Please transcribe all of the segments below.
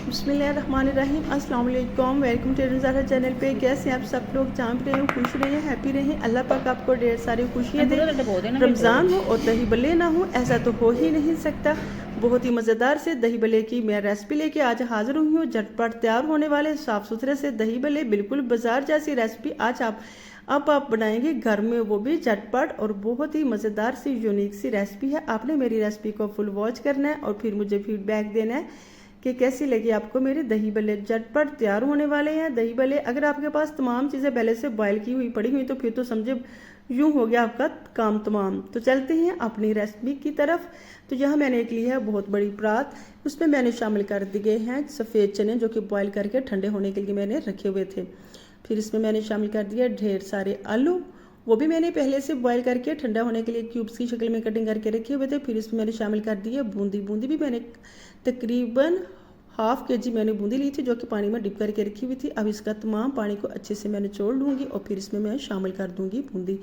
बिस्मिल्लाहिर्रहमानिर्रहीम। अस्सलाम वालेकुम। वेलकम टू ज़ारा चैनल पे। कैसे आप सब लोग? जहाँ पे रहें खुश रहें, हैप्पी रहें। अल्लाह पाक आपको ढेर सारी खुशियाँ दे। रमज़ान हो और दही भल्ले ना हो, ऐसा तो हो ही नहीं सकता। बहुत ही मज़ेदार से दही भल्ले की मैं रेसिपी लेके आज हाज़िर हुई हूँ। झटपट तैयार होने वाले साफ़ सुथरे से दही भल्ले, बिल्कुल बाजार जैसी रेसिपी आज आप बनाएंगे घर में, वो भी झटपट और बहुत ही मज़ेदार सी यूनिक सी रेसिपी है। आपने मेरी रेसिपी को फुल वॉच करना है और फिर मुझे फीडबैक देना है कि कैसी लगी आपको मेरे दही भल्ले। झटपट तैयार होने वाले हैं दही भल्ले। अगर आपके पास तमाम चीज़ें पहले से बॉयल की हुई पड़ी हुई तो फिर तो समझे यूँ हो गया आपका काम तमाम। तो चलते हैं अपनी रेसिपी की तरफ। तो यहाँ मैंने एक ली है बहुत बड़ी परात, उसमें मैंने शामिल कर दिए हैं सफ़ेद चने जो कि बॉयल करके ठंडे होने के लिए मैंने रखे हुए थे। फिर इसमें मैंने शामिल कर दिया ढेर सारे आलू, वो भी मैंने पहले से बॉयल करके ठंडा होने के लिए क्यूब्स की शक्ल में कटिंग करके रखे हुए थे। फिर इसमें मैंने शामिल कर दी है बूंदी। बूंदी भी मैंने तकरीबन हाफ के जी मैंने बूंदी ली थी जो कि पानी में डिप करके रखी हुई थी। अब इसका तमाम पानी को अच्छे से मैंने छोड़ लूँगी और फिर इसमें मैं शामिल कर दूँगी बूंदी।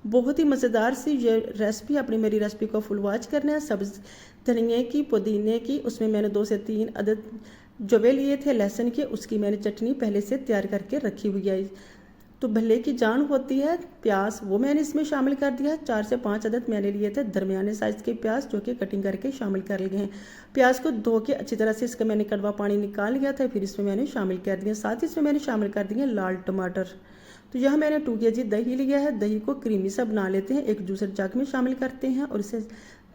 बहुत ही मज़ेदार सी ये रेसिपी, अपनी मेरी रेसिपी को फुल वॉच करना है। सब्ज़ धनिए की, पुदीने की, उसमें मैंने 2 से 3 अदद जवे लिए थे लहसुन के, उसकी मैंने चटनी पहले से तैयार करके रखी हुई है। तो भल्ले की जान होती है प्याज, वो मैंने इसमें शामिल कर दिया है। 4 से 5 अदद मैंने लिए थे दरमियाने साइज़ के प्याज जो कि कटिंग करके शामिल कर लिए हैं। प्याज को धो के अच्छी तरह से इसका मैंने कड़वा पानी निकाल लिया था। फिर इसमें मैंने शामिल कर दिया, साथ ही इसमें मैंने शामिल कर दिए लाल टमाटर। तो यहाँ मैंने 2 kg दही लिया है। दही को क्रीमी सा बना लेते हैं, एक जूसर जग में शामिल करते हैं और इसे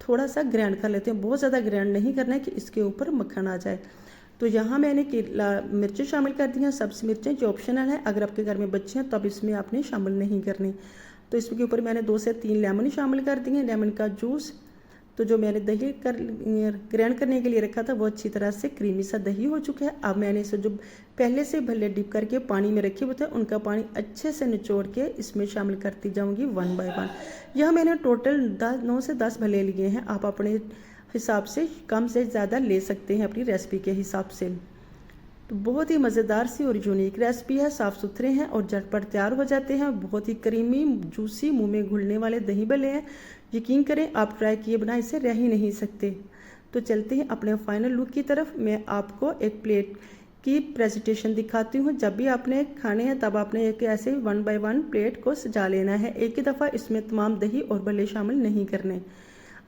थोड़ा सा ग्राइंड कर लेते हैं। बहुत ज़्यादा ग्राइंड नहीं करना है कि इसके ऊपर मक्खन आ जाए। तो यहाँ मैंने मिर्चें शामिल कर दी हैं। सब्ज़ मिर्चें जो ऑप्शनल है, अगर आपके घर में बच्चे हैं तब इसमें आपने शामिल नहीं करनी। तो इसके ऊपर मैंने 2 से 3 लेमन शामिल कर दिए हैं, लेमन का जूस। तो जो मैंने दही ग्राइंड करने के लिए रखा था वो अच्छी तरह से क्रीमी सा दही हो चुका है। अब मैंने इसे जो पहले से भल्ले डिप करके पानी में रखे हुए थे उनका पानी अच्छे से निचोड़ के इसमें शामिल करती जाऊँगी 1 बाय 1। यह मैंने टोटल 9 से 10 भल्ले लिए हैं। आप अपने हिसाब से कम से ज़्यादा ले सकते हैं अपनी रेसिपी के हिसाब से। तो बहुत ही मज़ेदार सी और यूनिक रेसिपी है, साफ़ सुथरे हैं और झटपट तैयार हो जाते हैं। बहुत ही क्रीमी जूसी मुंह में घुलने वाले दही भल्ले हैं। यकीन करें आप ट्राई किए बिना इसे रह ही नहीं सकते। तो चलते हैं अपने फाइनल लुक की तरफ। मैं आपको एक प्लेट की प्रेजेंटेशन दिखाती हूँ। जब भी आपने खाने हैं तब आपने एक ऐसे 1 बाय 1 प्लेट को सजा लेना है। एक ही दफ़ा इसमें तमाम दही और भल्ले शामिल नहीं करने।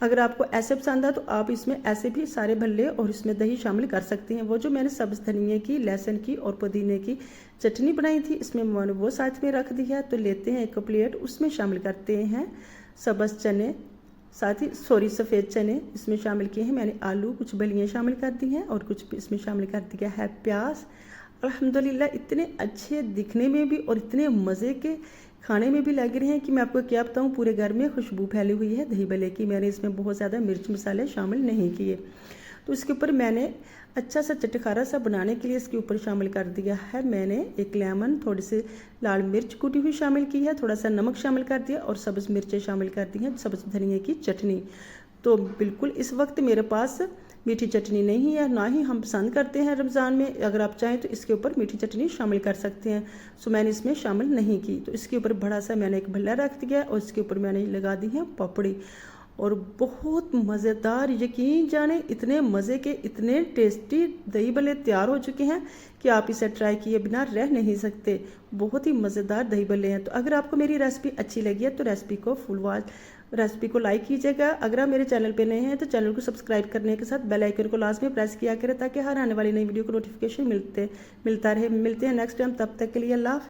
अगर आपको ऐसे पसंद है तो आप इसमें ऐसे भी सारे भल्ले और इसमें दही शामिल कर सकते हैं। वो जो मैंने सब्ज़ धनिए की, लहसुन की और पुदीने की चटनी बनाई थी इसमें मैंने वो साथ में रख दिया है। तो लेते हैं एक प्लेट, उसमें शामिल करते हैं सब्ज़ चने, साथ ही सफ़ेद चने इसमें शामिल किए हैं मैंने। आलू कुछ बलियाँ शामिल कर दी हैं और कुछ इसमें शामिल कर दिया है प्याज। अल्हम्दुलिल्लाह इतने अच्छे दिखने में भी और इतने मज़े के खाने में भी लग रहे हैं कि मैं आपको क्या बताऊं। पूरे घर में खुशबू फैली हुई है दही भल्ले की। मैंने इसमें बहुत ज़्यादा मिर्च मसाले शामिल नहीं किए। तो इसके ऊपर मैंने अच्छा सा चटखारा सा बनाने के लिए इसके ऊपर शामिल कर दिया है मैंने एक लेमन, थोड़ी सी लाल मिर्च कूटी हुई शामिल की है, थोड़ा सा नमक शामिल कर दिया और सब्ज़ मिर्चें शामिल कर दी हैं, सब्ज़ धनिए की चटनी। तो बिल्कुल इस वक्त मेरे पास मीठी चटनी नहीं है, ना ही हम पसंद करते हैं रमज़ान में। अगर आप चाहें तो इसके ऊपर मीठी चटनी शामिल कर सकते हैं, सो मैंने इसमें शामिल नहीं की। तो इसके ऊपर बड़ा सा मैंने एक भल्ला रख दिया और इसके ऊपर मैंने लगा दी है पापड़ी। और बहुत मज़ेदार, यकीन जाने इतने मज़े के, इतने टेस्टी दही भल्ले तैयार हो चुके हैं कि आप इसे ट्राई किए बिना रह नहीं सकते। बहुत ही मज़ेदार दही भल्ले हैं। तो अगर आपको मेरी रेसिपी अच्छी लगी है तो रेसिपी को लाइक कीजिएगा। अगर आप मेरे चैनल पे नए हैं तो चैनल को सब्सक्राइब करने के साथ बेल आइकन को लास्ट में प्रेस किया करें ताकि हर आने वाली नई वीडियो को नोटिफिकेशन मिलता रहे। मिलते हैं नेक्स्ट टाइम, तब तक के लिए अल्लाह।